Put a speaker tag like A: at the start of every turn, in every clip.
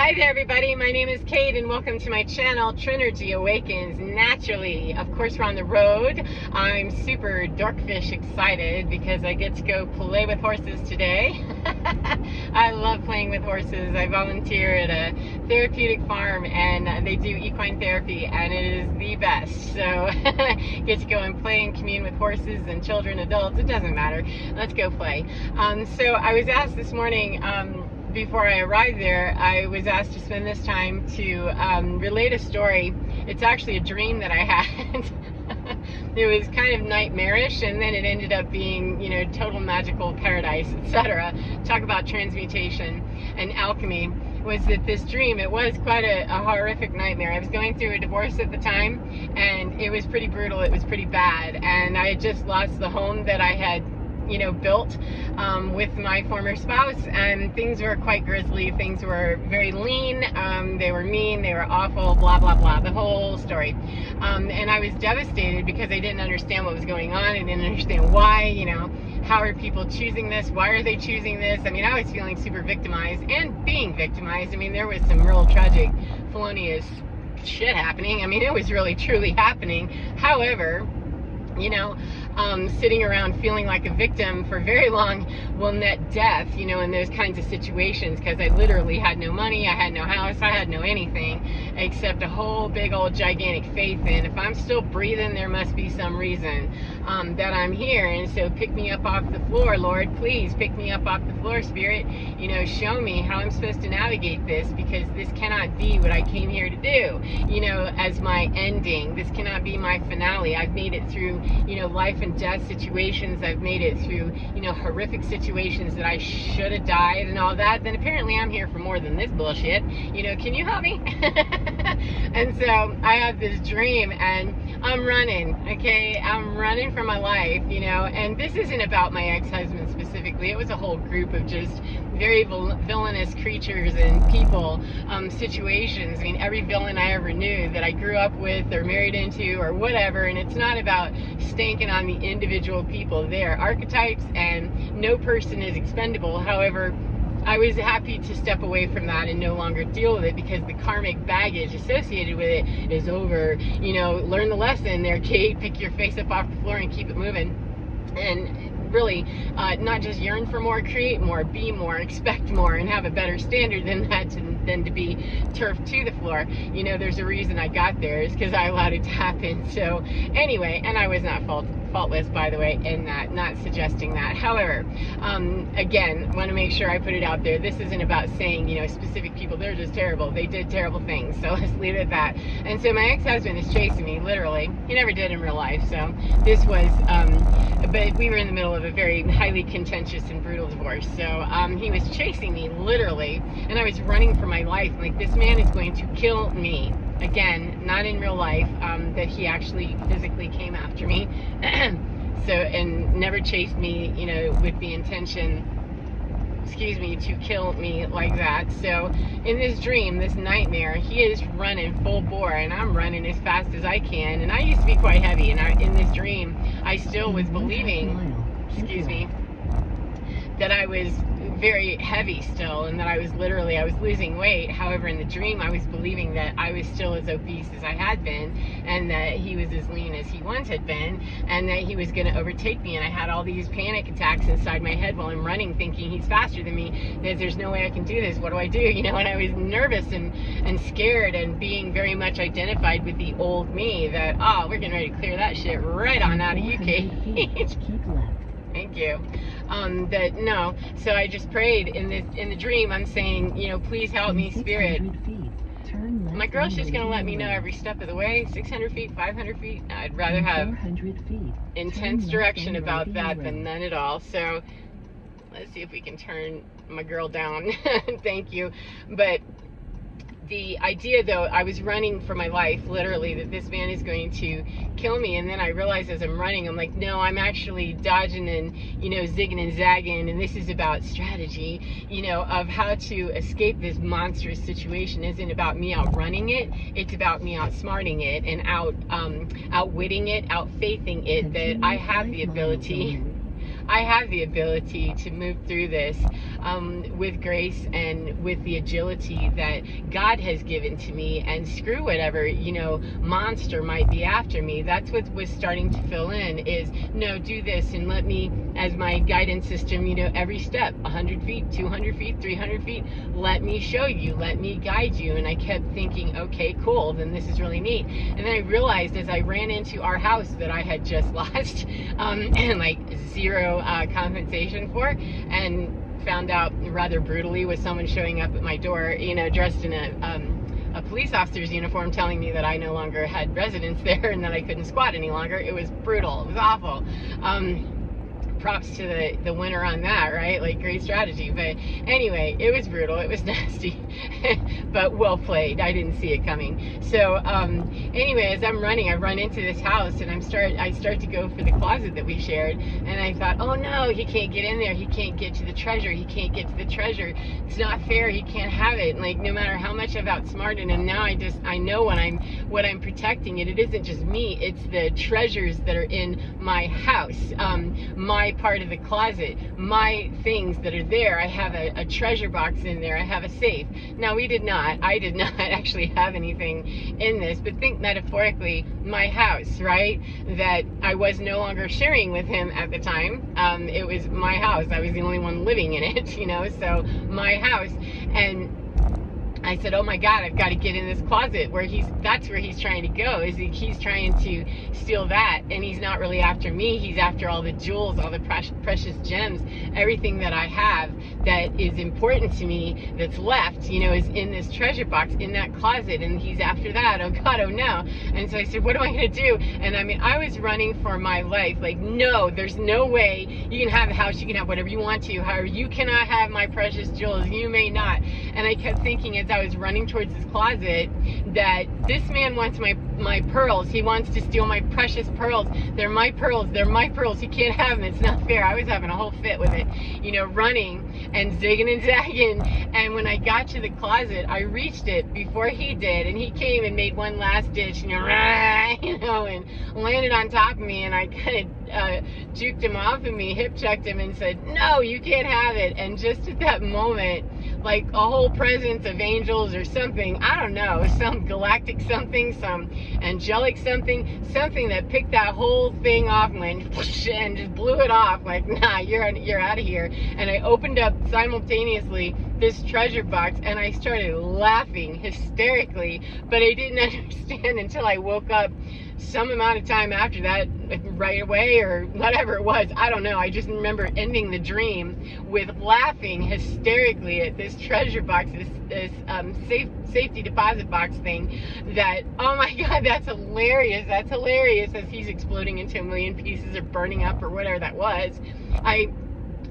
A: Hi there everybody, my name is Kate and welcome to my channel, Trinergy Awakens Naturally. Of course we're on the road. I'm super dorkfish excited because I get to go play with horses today. I love playing with horses. I volunteer at a therapeutic farm and they do equine therapy and it is the best. So get to go and play and commune with horses and children, adults, it doesn't matter. Let's go play. So I was asked this morning, before I arrived there, I was asked to spend this time to relate a story. It's actually a dream that I had. It was kind of nightmarish, and then it ended up being, you know, total magical paradise, etc. Talk about transmutation and alchemy. Was that this dream? It was quite a horrific nightmare. I was going through a divorce at the time, and it was pretty brutal. It was pretty bad, and I had just lost the home that I had, you know, built with my former spouse, and things were quite grisly. Things were very lean, they were mean, they were awful, blah blah blah, the whole story. And I was devastated because I didn't understand what was going on. I didn't understand why, you know, how are people choosing this? Why are they choosing this? I mean, I was feeling super victimized and being victimized. I mean, there was some real tragic, felonious shit happening. I mean, it was really truly happening. However, you know, sitting around feeling like a victim for very long will net death, you know, in those kinds of situations, because I literally had no money, I had no house, I had no anything except a whole big old gigantic faith in, if I'm still breathing, there must be some reason that I'm here. And so pick me up off the floor, Lord, please pick me up off the floor, Spirit, you know, show me how I'm supposed to navigate this, because this cannot be what I came here to do, you know, as my ending. This cannot be my finale. I've made it through, you know, life and death situations. I've made it through, you know, horrific situations that I should have died and all that. Then apparently I'm here for more than this bullshit. You know, can you help me? And so I have this dream and I'm running, okay? I'm running for my life, you know, and this isn't about my ex-husband specifically. It was a whole group of just very villainous creatures and people, situations. I mean, every villain I ever knew that I grew up with or married into or whatever. And it's not about stanking on the individual people. They are archetypes and no person is expendable. However, I was happy to step away from that and no longer deal with it, because the karmic baggage associated with it is over. You know, learn the lesson there, Kate. Pick your face up off the floor and keep it moving. And really, not just yearn for more, create more, be more, expect more, and have a better standard than that, than to be turfed to the floor. You know, there's a reason I got there, is because I allowed it to happen. So anyway, and I was not faultless, by the way, in that, not suggesting that. However, again, want to make sure I put it out there. This isn't about saying, you know, specific people, they're just terrible, they did terrible things, so let's leave it at that. And so my ex-husband is chasing me, literally. He never did in real life, so this was, but we were in the middle of a very highly contentious and brutal divorce. So he was chasing me, literally, and I was running for my life. Like, this man is going to kill me. Again, not in real life, that he actually physically came after me. So, and never chased me, you know, with the intention, excuse me, to kill me like that. So in this dream, this nightmare, he is running full bore and I'm running as fast as I can. And I used to be quite heavy, and in this dream I still was believing, excuse me, that I was very heavy still, and that I was literally, I was losing weight. However, in the dream I was believing that I was still as obese as I had been, and that he was as lean as he once had been, and that he was going to overtake me. And I had all these panic attacks inside my head while I'm running, thinking he's faster than me, that there's no way I can do this, what do I do, you know? And I was nervous and scared, and being very much identified with the old me, that, oh, we're getting ready to clear that shit right on out of you, Kate.
B: Keep left.
A: Thank you. That no. So I just prayed in the dream. I'm saying, you know, please help me, Spirit. My girl's just gonna let me know every step of the way. 600 feet, 500 feet. I'd rather have
B: 400 feet.
A: intense direction about that than none at all. So let's see if we can turn my girl down. Thank you. But the idea, though, I was running for my life, literally, that this man is going to kill me. And then I realized as I'm running, I'm like, no, I'm actually dodging and, you know, zigging and zagging. And this is about strategy, you know, of how to escape this monstrous situation. It isn't about me outrunning it. It's about me outsmarting it and outwitting it, outfaithing it, that I have the ability I have the ability to move through this with grace and with the agility that God has given to me, and screw whatever, monster might be after me. That's what was starting to fill in, is no, do this and let me, as my guidance system, every step, 100 feet, 200 feet, 300 feet, let me show you, let me guide you. And I kept thinking, okay, cool, then this is really neat. And then I realized as I ran into our house that I had just lost and like zero compensation for, and found out rather brutally with someone showing up at my door, dressed in a police officer's uniform, telling me that I no longer had residence there and that I couldn't squat any longer. It was brutal. It was awful. Props to the winner on that, right? Like, great strategy. But anyway, it was brutal. It was nasty, but well played. I didn't see it coming. So anyway, as I'm running, I run into this house, and I start to go for the closet that we shared, and I thought, oh no, he can't get in there. He can't get to the treasure. He can't get to the treasure. It's not fair. He can't have it. Like, no matter how much I've outsmarted him, now I know what I'm protecting. It isn't just me. It's the treasures that are in my house, my part of the closet, my things that are there. I have a treasure box in there. I have a safe. Now, I did not actually have anything in this, but think metaphorically, my house, right? That I was no longer sharing with him at the time. It was my house. I was the only one living in it, so my house. And I said, oh my God, I've got to get in this closet that's where he's trying to go, is he's trying to steal that. And he's not really after me. He's after all the jewels, all the precious gems, everything that I have that is important to me that's left, is in this treasure box, in that closet. And he's after that. Oh God, oh no. And so I said, what am I going to do? And I was running for my life. Like, no, there's no way. You can have the house, you can have whatever you want to. However, you cannot have my precious jewels. You may not. And I kept thinking, as I was running towards this closet, that this man wants my pearls. He wants to steal my precious pearls. They're my pearls. They're my pearls. He can't have them. It's not fair. I was having a whole fit with it, running and zigging and zagging. And when I got to the closet, I reached it before he did, and he came and made one last ditch, and landed on top of me, and I kind of juked him off of me, hip checked him, and said, no, you can't have it. And just at that moment, like a whole presence of angels or something, I don't know, some galactic something, some angelic something that picked that whole thing off and went whoosh, and just blew it off. Like, nah, you're out of here. And I opened up simultaneously this treasure box, and I started laughing hysterically, but I didn't understand until I woke up some amount of time after that, right away or whatever it was. I don't know. I just remember ending the dream with laughing hysterically at this treasure box, this safety deposit box thing. That, oh my God, that's hilarious. That's hilarious, as he's exploding into a million pieces or burning up or whatever that was. I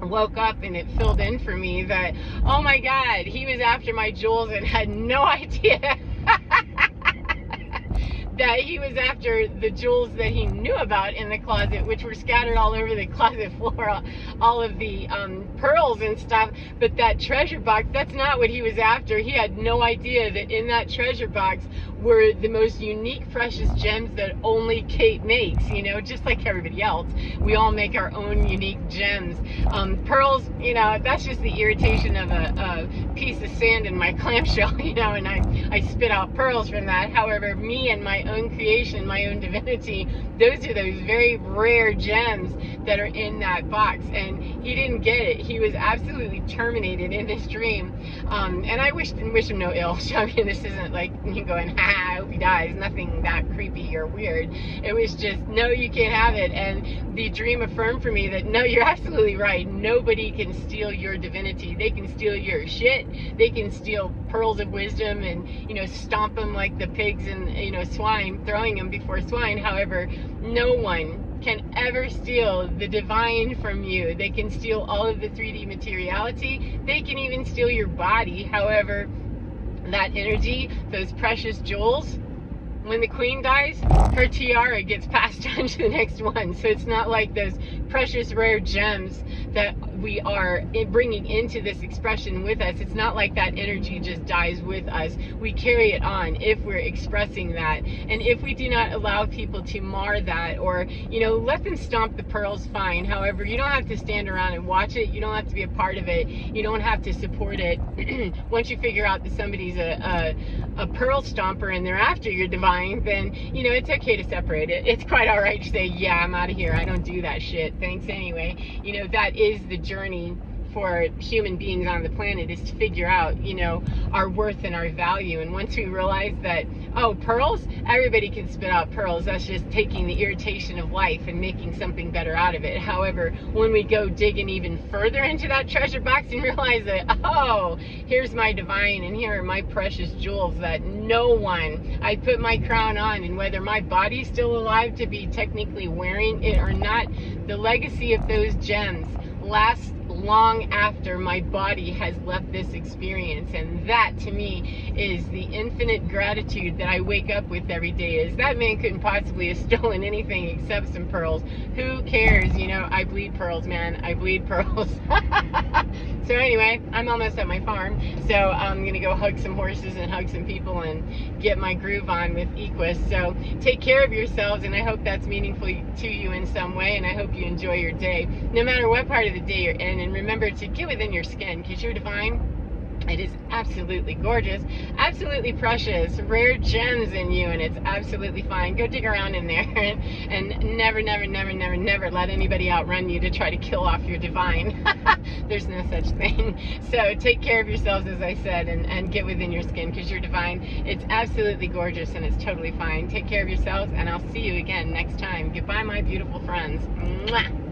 A: woke up and it filled in for me that, oh my God, he was after my jewels and had no idea that he was after the jewels that he knew about in the closet, which were scattered all over the closet floor, all of the pearls and stuff. But that treasure box, that's not what he was after. He had no idea that in that treasure box were the most unique precious gems that only Kate makes, just like everybody else. We all make our own unique gems. Pearls, that's just the irritation of a piece of sand in my clamshell, and I spit out pearls from that. However, me and my own creation, my own divinity, those are those very rare gems that are in that box. And he didn't get it. He was absolutely terminated in this dream. And I wish him no ill. I mean, this isn't like me going, I hope he dies. Nothing that creepy or weird. It was just, no, you can't have it. And the dream affirmed for me that, no, you're absolutely right. Nobody can steal your divinity. They can steal your shit. They can steal pearls of wisdom and, stomp them like the pigs and, swine, throwing them before swine. However, no one can ever steal the divine from you. They can steal all of the 3D materiality. They can even steal your body. However, that energy, those precious jewels, when the queen dies, her tiara gets passed on to the next one. So it's not like those precious rare gems that we are bringing into this expression with us. It's not like that energy just dies with us. We carry it on if we're expressing that. And if we do not allow people to mar that, or, you know, let them stomp the pearls, fine. However, you don't have to stand around and watch it. You don't have to be a part of it. You don't have to support it. Once you figure out that somebody's a pearl stomper and they're after your divine, then, you know, it's okay to separate it. It's quite all right to say, yeah, I'm out of here. I don't do that shit. Thanks anyway. You know, that is the journey for human beings on the planet, is to figure out, you know, our worth and our value. And once we realize that, oh, pearls, everybody can spit out pearls. That's just taking the irritation of life and making something better out of it. However, when we go digging even further into that treasure box and realize that, oh, here's my divine and here are my precious jewels that no one, I put my crown on, and whether my body's still alive to be technically wearing it or not, the legacy of those gems lasts long after my body has left this experience. And that, to me, is the infinite gratitude that I wake up with every day. Is that man couldn't possibly have stolen anything except some pearls. Who cares? You know, I bleed pearls, man. I bleed pearls. So anyway, I'm almost at my farm, so I'm gonna go hug some horses and hug some people and get my groove on with Equus. So take care of yourselves, and I hope that's meaningful to you in some way, and I hope you enjoy your day, no matter what part of the day you're in. And remember to get within your skin, because you're divine. It is absolutely gorgeous, absolutely precious, rare gems in you, and it's absolutely fine. Go dig around in there and never, never, never, never, never let anybody outrun you to try to kill off your divine. There's no such thing. So take care of yourselves, as I said, and get within your skin, because you're divine. It's absolutely gorgeous, and it's totally fine. Take care of yourselves, and I'll see you again next time. Goodbye, my beautiful friends. Mwah.